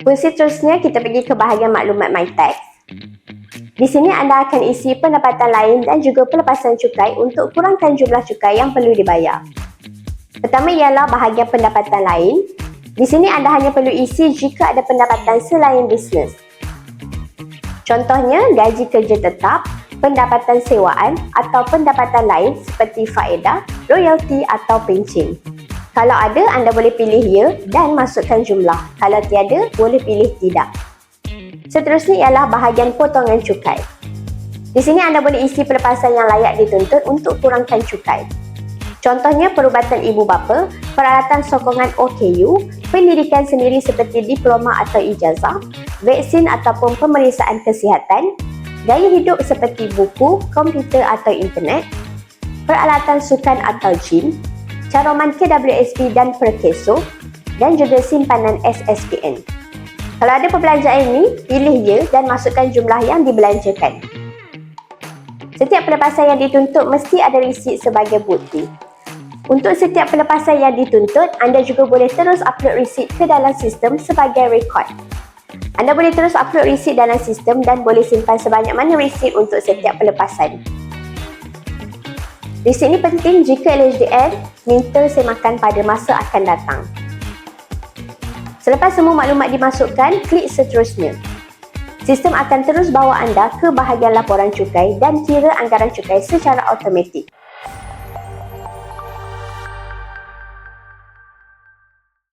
Fungsi seterusnya, kita pergi ke bahagian maklumat MyTax. Di sini anda akan isi pendapatan lain dan juga pelepasan cukai untuk kurangkan jumlah cukai yang perlu dibayar. Pertama ialah bahagian pendapatan lain. Di sini anda hanya perlu isi jika ada pendapatan selain bisnes. Contohnya, gaji kerja tetap, pendapatan sewaan atau pendapatan lain seperti faedah, royalti atau pencen. Kalau ada, anda boleh pilih ya dan masukkan jumlah. Kalau tiada, boleh pilih tidak. Seterusnya ialah bahagian potongan cukai. Di sini anda boleh isi pelepasan yang layak dituntut untuk kurangkan cukai. Contohnya perubatan ibu bapa, peralatan sokongan OKU, pendidikan sendiri seperti diploma atau ijazah, vaksin ataupun pemeriksaan kesihatan, gaya hidup seperti buku, komputer atau internet, peralatan sukan atau gym, caroman KWSP dan perkeso, dan juga simpanan SSPN. Kalau ada perbelanjaan ini, pilih ya dan masukkan jumlah yang dibelanjakan. Setiap pelepasan yang dituntut mesti ada resit sebagai bukti. Untuk setiap pelepasan yang dituntut, anda juga boleh terus upload resit ke dalam sistem sebagai rekod. Anda boleh terus upload resit dalam sistem dan boleh simpan sebanyak mana resit untuk setiap pelepasan. Resit ini penting jika LHDN minta semakan pada masa akan datang. Selepas semua maklumat dimasukkan, klik seterusnya. Sistem akan terus bawa anda ke bahagian laporan cukai dan kira anggaran cukai secara automatik.